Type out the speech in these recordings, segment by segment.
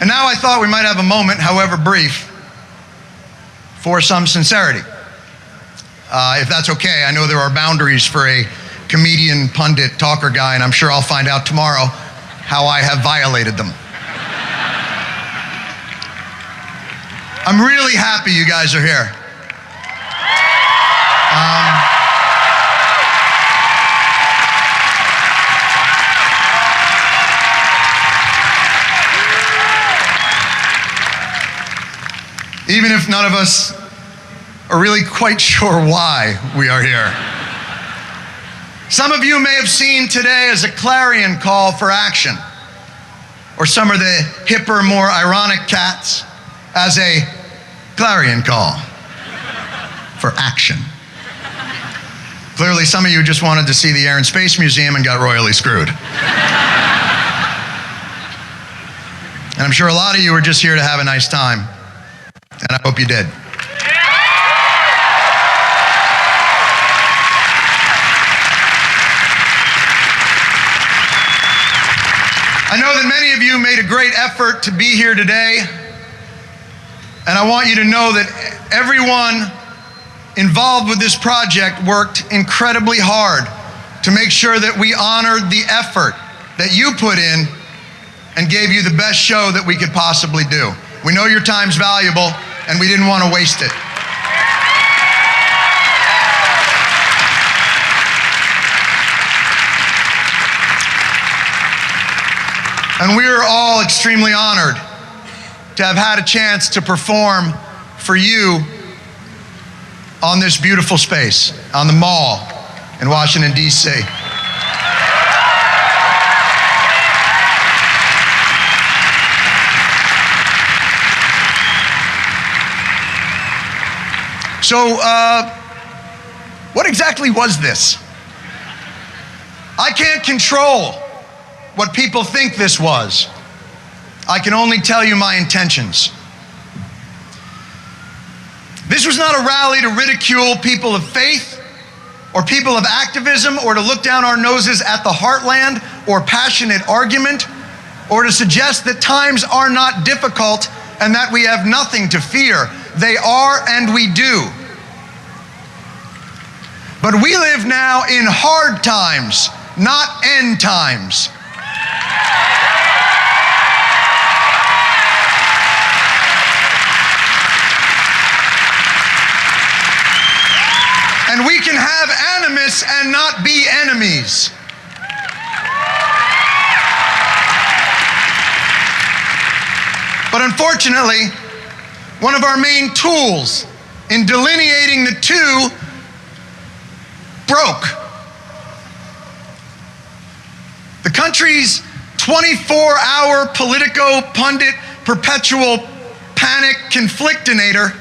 And now I thought we might have a moment, however brief, for some sincerity. If that's okay, I know there are boundaries for a comedian, pundit, talker guy, and I'm sure I'll find out tomorrow how I have violated them. I'm really happy you guys are here. Even if none of us are really quite sure why we are here. Some of you may have seen today as a clarion call for action, or some of the hipper, more ironic cats as a clarion call for action. Clearly, some of you just wanted to see the Air and Space Museum and got royally screwed. And I'm sure a lot of you are just here to have a nice time, and I hope you did. I know that many of you made a great effort to be here today, and I want you to know that everyone involved with this project worked incredibly hard to make sure that we honored the effort that you put in and gave you the best show that we could possibly do. We know your time's valuable, and we didn't want to waste it. And we are all extremely honored to have had a chance to perform for you on this beautiful space, on the Mall in Washington, D.C. So, what exactly was this? I can't control what people think this was. I can only tell you my intentions. This was not a rally to ridicule people of faith or people of activism or to look down our noses at the heartland or passionate argument or to suggest that times are not difficult and that we have nothing to fear. They are, and we do. But we live now in hard times, not end times. And we can have animus and not be enemies. But unfortunately, one of our main tools in delineating the two broke. The country's 24-hour Politico pundit perpetual panic conflictinator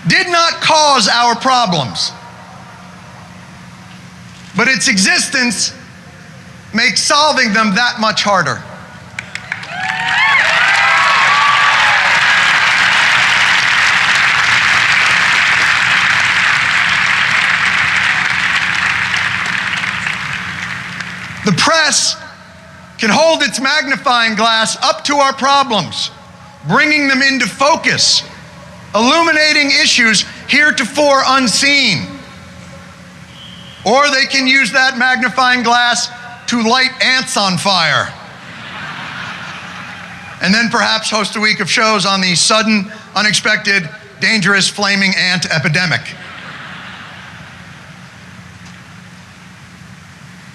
did not cause our problems, but its existence makes solving them that much harder. The press can hold its magnifying glass up to our problems, bringing them into focus, illuminating issues heretofore unseen. Or they can use that magnifying glass to light ants on fire. And then perhaps host a week of shows on the sudden, unexpected, dangerous flaming ant epidemic.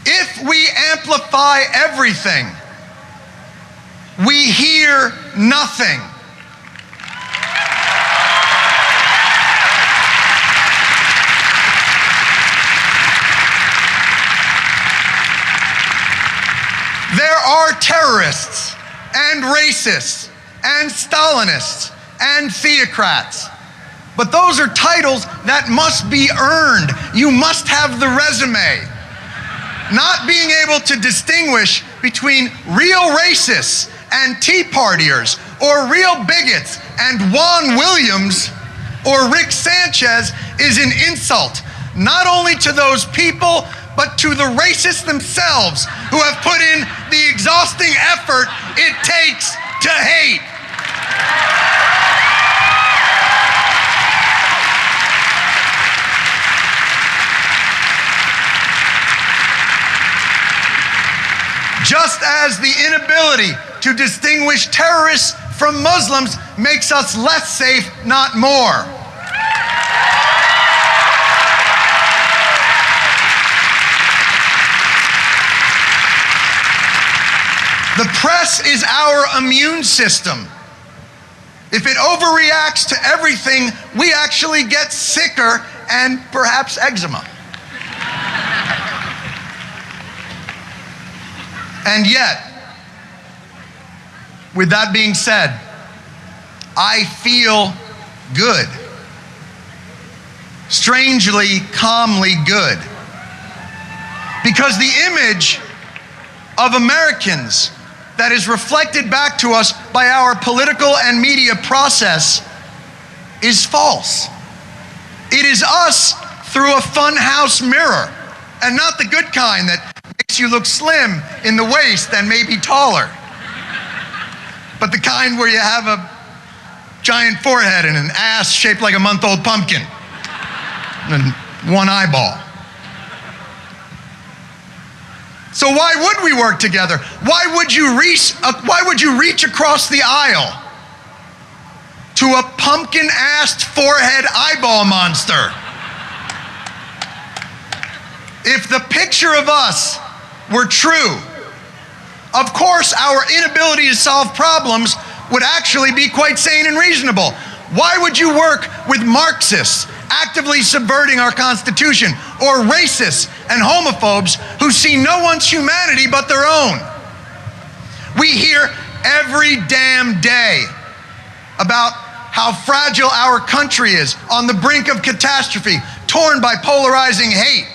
If we amplify everything, we hear nothing. There are terrorists and racists and Stalinists and theocrats. But those are titles that must be earned. You must have the resume. Not being able to distinguish between real racists and Tea Partiers or real bigots and Juan Williams or Rick Sanchez is an insult, not only to those people, but to the racists themselves who have put in the exhausting effort it takes to hate. Just as the inability to distinguish terrorists from Muslims makes us less safe, not more. The press is our immune system. If it overreacts to everything, we actually get sicker and perhaps eczema. And yet, with that being said, I feel good. Strangely, calmly good. Because the image of Americans that is reflected back to us by our political and media process is false. It is us through a funhouse mirror, and not the good kind that makes you look slim in the waist and maybe taller, but the kind where you have a giant forehead and an ass shaped like a month-old pumpkin and one eyeball. So why would we work together? Why would you reach across the aisle to a pumpkin-assed forehead eyeball monster? If the picture of us were true, of course our inability to solve problems would actually be quite sane and reasonable. Why would you work with Marxists actively subverting our Constitution, or racists and homophobes who see no one's humanity but their own? We hear every damn day about how fragile our country is, on the brink of catastrophe, torn by polarizing hate,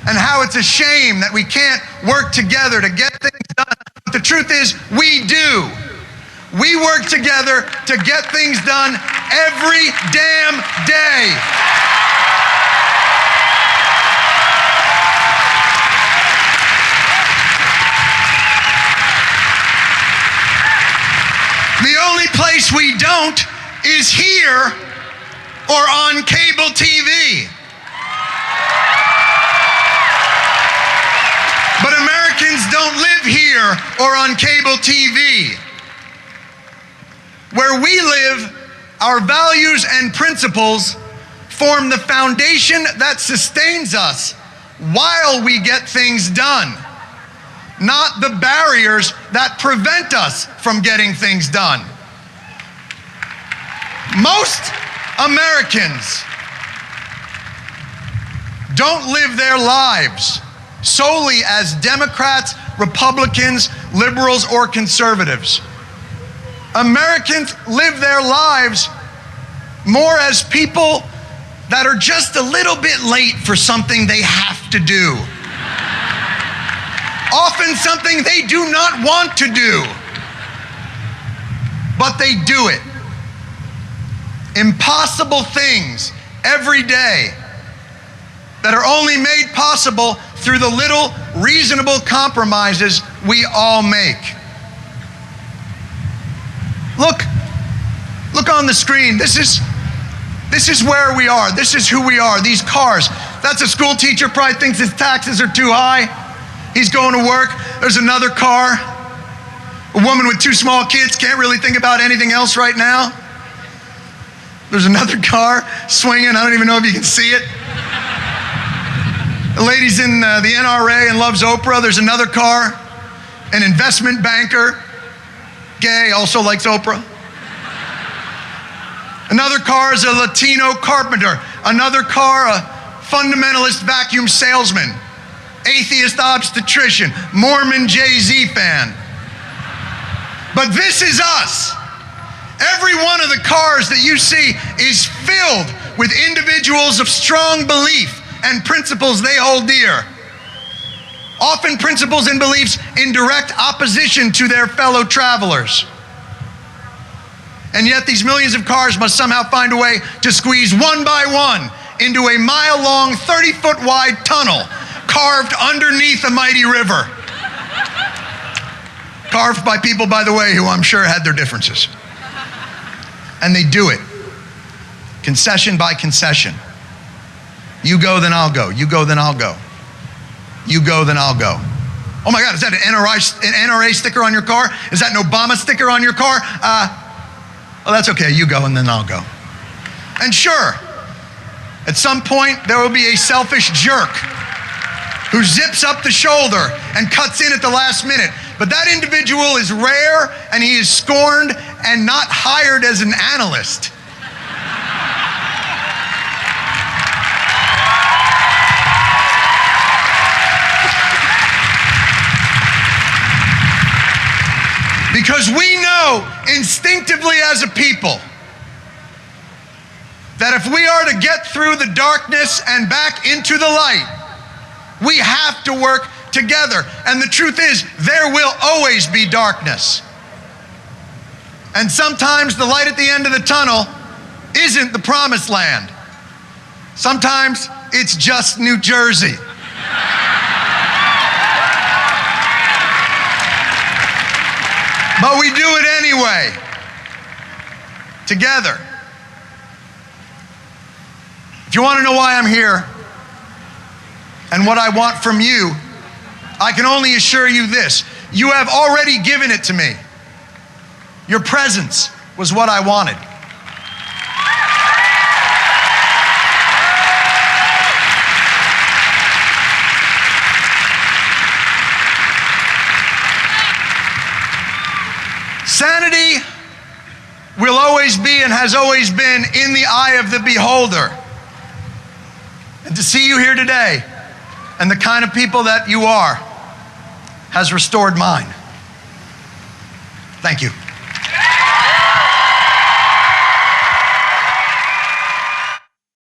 and how it's a shame that we can't work together to get things done. But the truth is, we do. We work together to get things done every damn day. The only place we don't is here or on cable TV. But Americans don't live here or on cable TV. Where we live, our values and principles form the foundation that sustains us while we get things done, not the barriers that prevent us from getting things done. Most Americans don't live their lives solely as Democrats, Republicans, liberals, or conservatives. Americans live their lives more as people that are just a little bit late for something they have to do. Often something they do not want to do, but they do it. Impossible things every day that are only made possible through the little reasonable compromises we all make. Look on the screen. This is where we are. This is who we are. These cars. That's a school teacher, probably thinks his taxes are too high. He's going to work. There's another car. A woman with 2 small kids can't really think about anything else right now. There's another car swinging. I don't even know if you can see it. The lady's in the NRA and loves Oprah. There's another car. An investment banker, gay, also likes Oprah. Another car is a Latino carpenter. Another car, a fundamentalist vacuum salesman. Atheist obstetrician. Mormon Jay-Z fan. But this is us. Every one of the cars that you see is filled with individuals of strong belief and principles they hold dear. Often principles and beliefs in direct opposition to their fellow travelers. And yet these millions of cars must somehow find a way to squeeze one by one into a mile-long, 30-foot wide tunnel carved underneath a mighty river. Carved by people, by the way, who I'm sure had their differences. And they do it, concession by concession. You go, then I'll go. You go, then I'll go. You go, then I'll go. Oh my God, is that an NRA sticker on your car? Is that an Obama sticker on your car? Well, that's okay. You go, and then I'll go. And sure, at some point, there will be a selfish jerk who zips up the shoulder and cuts in at the last minute. But that individual is rare, and he is scorned and not hired as an analyst. Because we know instinctively as a people that if we are to get through the darkness and back into the light, we have to work together. And the truth is, there will always be darkness. And sometimes the light at the end of the tunnel isn't the promised land. Sometimes it's just New Jersey. But we do it anyway, together. If you want to know why I'm here and what I want from you, I can only assure you this: you have already given it to me. Your presence was what I wanted. Sanity will always be and has always been in the eye of the beholder. And to see you here today and the kind of people that you are has restored mine. Thank you.